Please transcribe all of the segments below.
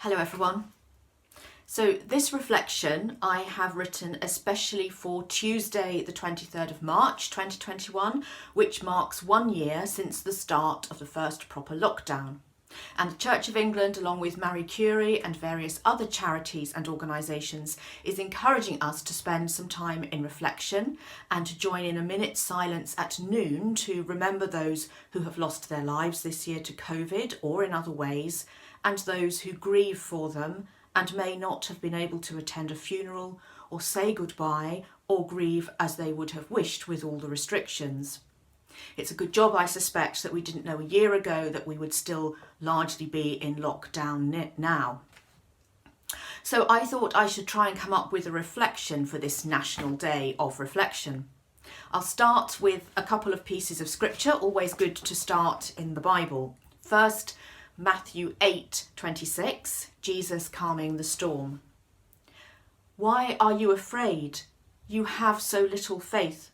Hello everyone. So this reflection I have written especially for Tuesday the 23rd of March 2021, which marks 1 year since the start of the first proper lockdown. And the Church of England, along with Marie Curie and various other charities and organisations, is encouraging us to spend some time in reflection and to join in a minute's silence at noon to remember those who have lost their lives this year to COVID or in other ways, and those who grieve for them and may not have been able to attend a funeral or say goodbye or grieve as they would have wished with all the restrictions. It's a good job, I suspect, that we didn't know a year ago that we would still largely be in lockdown now. So I thought I should try and come up with a reflection for this National Day of Reflection. I'll start with a couple of pieces of scripture, always good to start in the Bible. First, Matthew 8:26, Jesus calming the storm. "Why are you afraid? You have so little faith."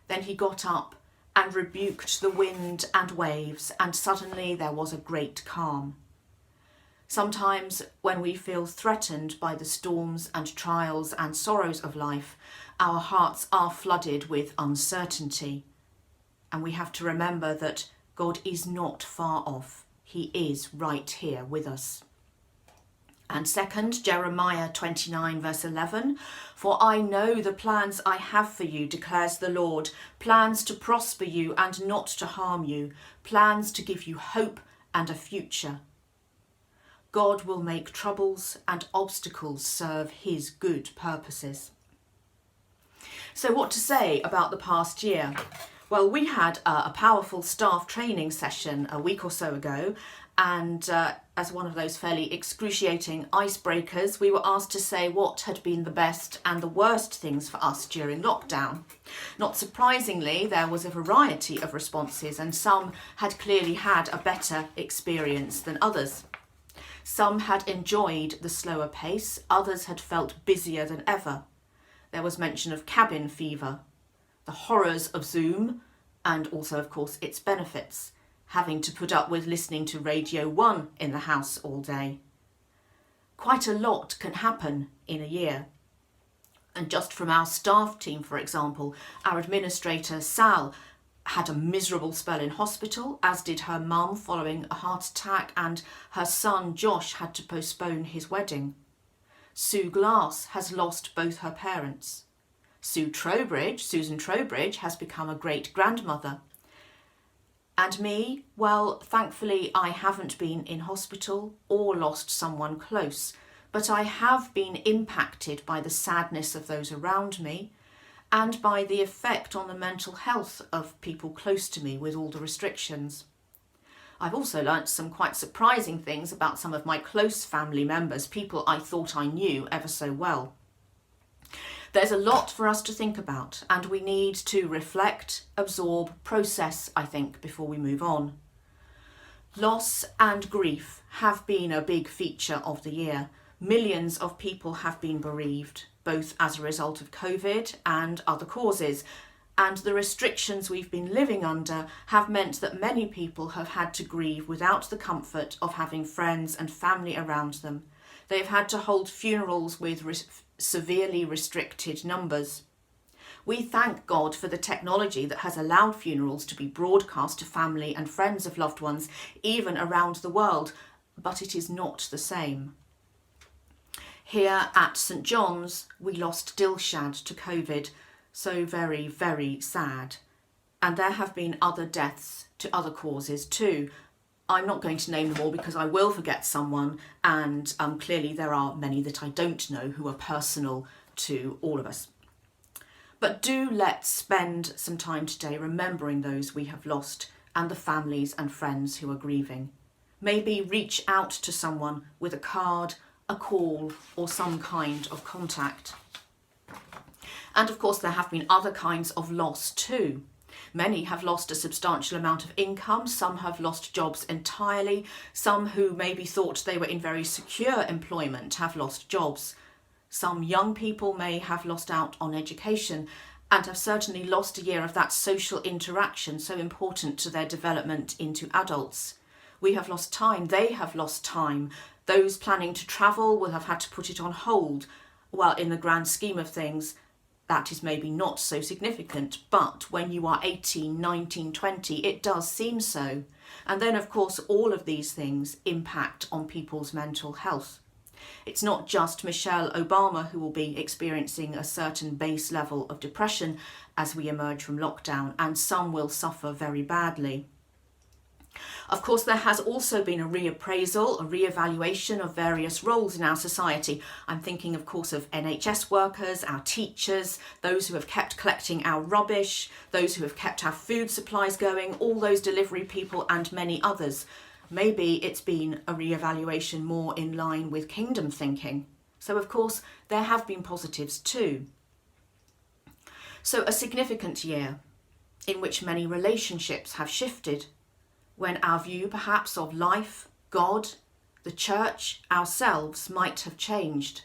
Then he got up and rebuked the wind and waves, and suddenly there was a great calm. Sometimes when we feel threatened by the storms and trials and sorrows of life, our hearts are flooded with uncertainty. And we have to remember that God is not far off. He is right here with us. And second, Jeremiah 29 verse 11, "For I know the plans I have for you, declares the Lord, plans to prosper you and not to harm you, plans to give you hope and a future." God will make troubles and obstacles serve his good purposes. So what to say about the past year? Well, we had a powerful staff training session a week or so ago, and as one of those fairly excruciating icebreakers, we were asked to say what had been the best and the worst things for us during lockdown. Not surprisingly, there was a variety of responses, and some had clearly had a better experience than others. Some had enjoyed the slower pace, others had felt busier than ever. There was mention of cabin fever, the horrors of Zoom, and also, of course, its benefits, having to put up with listening to Radio 1 in the house all day. Quite a lot can happen in a year. And just from our staff team, for example, our administrator, Sal, had a miserable spell in hospital, as did her mum following a heart attack, and her son, Josh, had to postpone his wedding. Sue Glass has lost both her parents. Susan Trowbridge, has become a great-grandmother. And me, well, thankfully I haven't been in hospital or lost someone close, but I have been impacted by the sadness of those around me and by the effect on the mental health of people close to me with all the restrictions. I've also learnt some quite surprising things about some of my close family members, people I thought I knew ever so well. There's a lot for us to think about, and we need to reflect, absorb, process, I think, before we move on. Loss and grief have been a big feature of the year. Millions of people have been bereaved, both as a result of COVID and other causes, and the restrictions we've been living under have meant that many people have had to grieve without the comfort of having friends and family around them. They've had to hold funerals with severely restricted numbers. We thank God for the technology that has allowed funerals to be broadcast to family and friends of loved ones, even around the world, but it is not the same. Here at St John's, we lost Dilshad to COVID, so very, very sad. And there have been other deaths to other causes too. I'm not going to name them all because I will forget someone, and clearly there are many that I don't know who are personal to all of us. But do let's spend some time today remembering those we have lost and the families and friends who are grieving. Maybe reach out to someone with a card, a call, or some kind of contact. And of course there have been other kinds of loss too. Many have lost a substantial amount of income, some have lost jobs entirely, some who maybe thought they were in very secure employment have lost jobs. Some young people may have lost out on education and have certainly lost a year of that social interaction so important to their development into adults. We have lost time, they have lost time, Those planning to travel will have had to put it on hold. Well, in the grand scheme of things, that is maybe not so significant, but when you are 18, 19, 20, it does seem so. And then, of course, all of these things impact on people's mental health. It's not just Michelle Obama who will be experiencing a certain base level of depression as we emerge from lockdown, and some will suffer very badly. Of course, there has also been a reappraisal, a re-evaluation of various roles in our society. I'm thinking, of course, of NHS workers, our teachers, those who have kept collecting our rubbish, those who have kept our food supplies going, all those delivery people and many others. Maybe it's been a re-evaluation more in line with kingdom thinking. So, of course, there have been positives too. So, a significant year in which many relationships have shifted, when our view perhaps of life, God, the church, ourselves might have changed.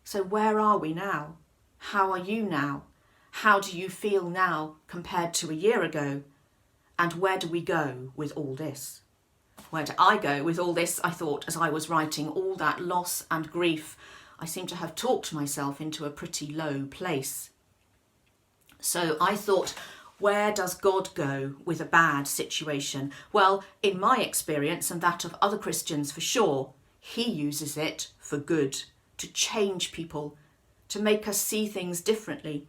So where are we now? How are you now? How do you feel now compared to a year ago? And where do we go with all this? Where do I go with all this? I thought as I was writing all that loss and grief, I seem to have talked myself into a pretty low place. So I thought, where does God go with a bad situation? Well, in my experience and that of other Christians for sure, he uses it for good, to change people, to make us see things differently,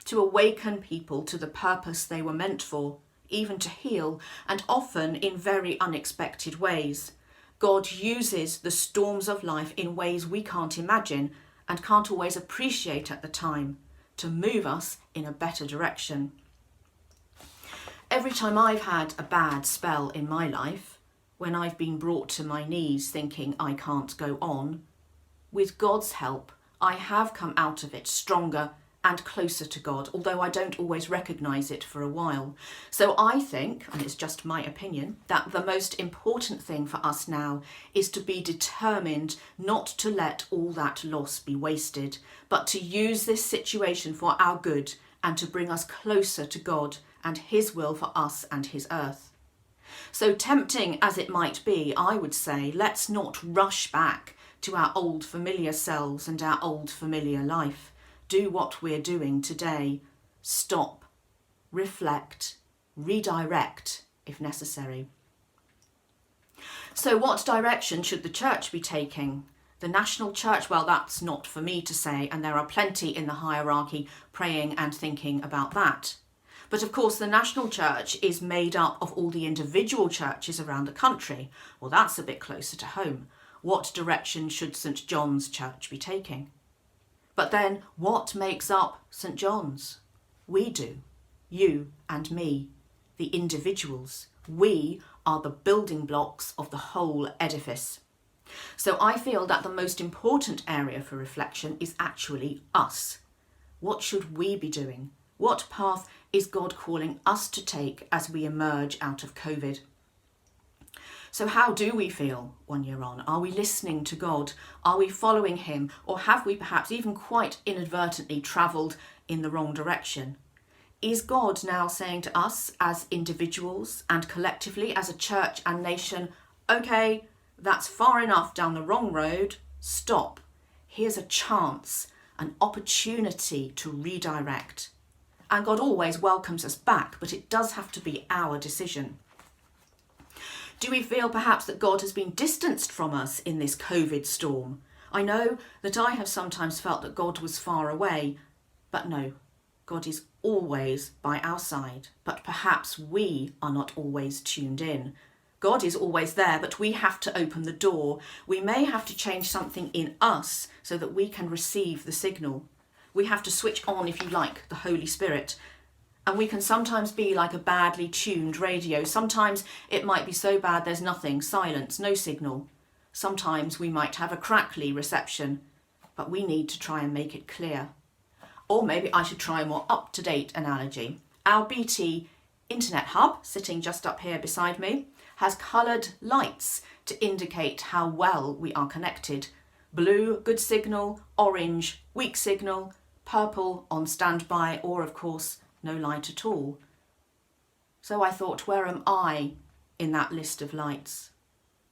to awaken people to the purpose they were meant for, even to heal, and often in very unexpected ways. God uses the storms of life in ways we can't imagine and can't always appreciate at the time, to move us in a better direction. Every time I've had a bad spell in my life, when I've been brought to my knees thinking I can't go on, with God's help, I have come out of it stronger and closer to God, although I don't always recognise it for a while. So I think, and it's just my opinion, that the most important thing for us now is to be determined not to let all that loss be wasted, but to use this situation for our good and to bring us closer to God and his will for us and his earth. So tempting as it might be, I would say, let's not rush back to our old familiar selves and our old familiar life. Do what we're doing today. Stop, reflect, redirect if necessary. So what direction should the church be taking? The national church, well, that's not for me to say, and there are plenty in the hierarchy praying and thinking about that. But of course, the national church is made up of all the individual churches around the country. Well, that's a bit closer to home. What direction should St. John's Church be taking? But then, what makes up St. John's? We do. You and me, the individuals. We are the building blocks of the whole edifice. So I feel that the most important area for reflection is actually us. What should we be doing? What path is God calling us to take as we emerge out of COVID? So how do we feel 1 year on? Are we listening to God? Are we following him? Or have we perhaps even quite inadvertently travelled in the wrong direction? Is God now saying to us as individuals and collectively as a church and nation, okay, that's far enough down the wrong road, stop. Here's a chance, an opportunity to redirect. And God always welcomes us back, but it does have to be our decision. Do we feel perhaps that God has been distanced from us in this COVID storm? I know that I have sometimes felt that God was far away, but no, God is always by our side, but perhaps we are not always tuned in. God is always there, but we have to open the door. We may have to change something in us so that we can receive the signal. We have to switch on, if you like, the Holy Spirit. And we can sometimes be like a badly tuned radio. Sometimes it might be so bad there's nothing, silence, no signal. Sometimes we might have a crackly reception, but we need to try and make it clear. Or maybe I should try a more up-to-date analogy. Our BT Internet Hub, sitting just up here beside me, has coloured lights to indicate how well we are connected. Blue, good signal; orange, weak signal; purple, on standby; or of course, no light at all. So I thought, where am I in that list of lights?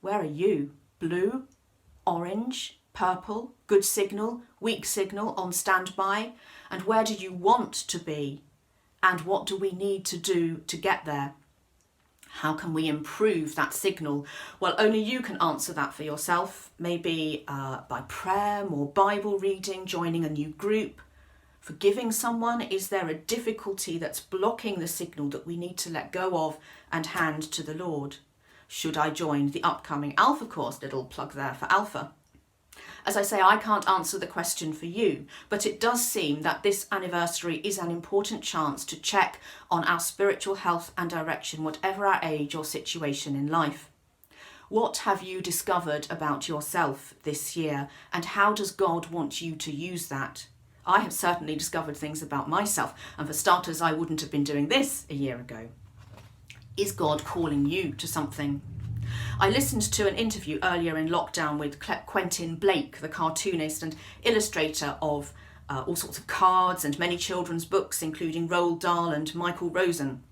Where are you? Blue, orange, purple, good signal, weak signal, on standby? And where do you want to be? And what do we need to do to get there? How can we improve that signal? Well, only you can answer that for yourself. Maybe by prayer, more Bible reading, joining a new group, forgiving someone. Is there a difficulty that's blocking the signal that we need to let go of and hand to the Lord? Should I join the upcoming Alpha course? Little plug there for Alpha. As I say, I can't answer the question for you, but it does seem that this anniversary is an important chance to check on our spiritual health and direction, whatever our age or situation in life. What have you discovered about yourself this year, and how does God want you to use that? I have certainly discovered things about myself, and for starters, I wouldn't have been doing this a year ago. Is God calling you to something? I listened to an interview earlier in lockdown with Quentin Blake, the cartoonist and illustrator of all sorts of cards and many children's books, including Roald Dahl and Michael Rosen.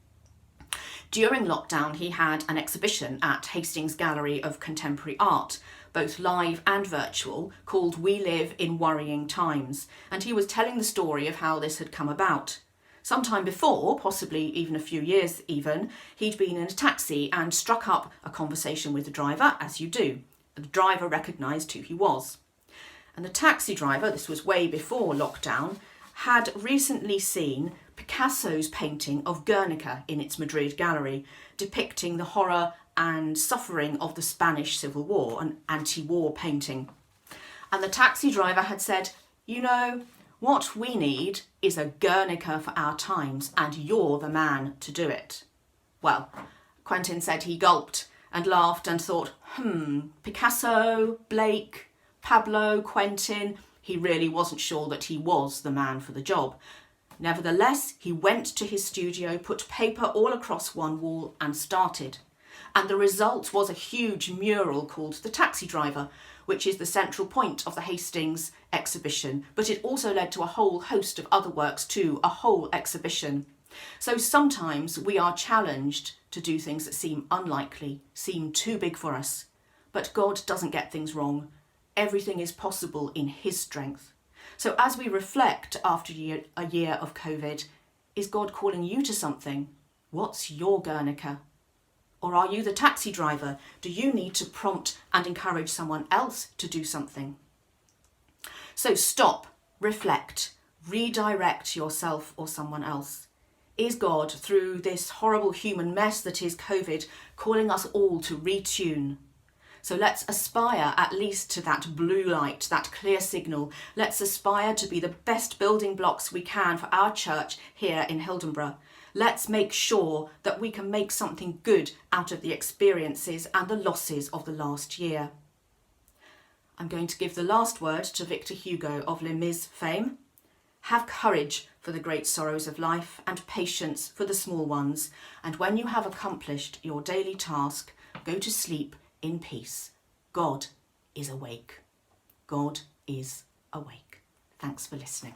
During lockdown, he had an exhibition at Hastings Gallery of Contemporary Art, both live and virtual, called We Live in Worrying Times, and he was telling the story of how this had come about. Sometime before, possibly even a few years even, he'd been in a taxi and struck up a conversation with the driver, as you do. The driver recognised who he was. And the taxi driver, this was way before lockdown, had recently seen Picasso's painting of Guernica in its Madrid gallery, depicting the horror and suffering of the Spanish Civil War, an anti-war painting. And the taxi driver had said, you know, what we need is a Guernica for our times, and you're the man to do it. Well, Quentin said he gulped and laughed and thought, Picasso, Blake, Pablo, Quentin. He really wasn't sure that he was the man for the job. Nevertheless, he went to his studio, put paper all across one wall and started. And the result was a huge mural called The Taxi Driver, which is the central point of the Hastings exhibition, but it also led to a whole host of other works too, a whole exhibition. So sometimes we are challenged to do things that seem unlikely, seem too big for us. But God doesn't get things wrong. Everything is possible in his strength. So as we reflect after a year of COVID, is God calling you to something? What's your Guernica? Or are you the taxi driver? Do you need to prompt and encourage someone else to do something? So stop, reflect, redirect yourself or someone else. Is God, through this horrible human mess that is COVID, calling us all to retune? So let's aspire at least to that blue light, that clear signal. Let's aspire to be the best building blocks we can for our church here in Hildenborough. Let's make sure that we can make something good out of the experiences and the losses of the last year. I'm going to give the last word to Victor Hugo of Les Mis fame. Have courage for the great sorrows of life and patience for the small ones. And when you have accomplished your daily task, go to sleep in peace. God is awake. God is awake. Thanks for listening.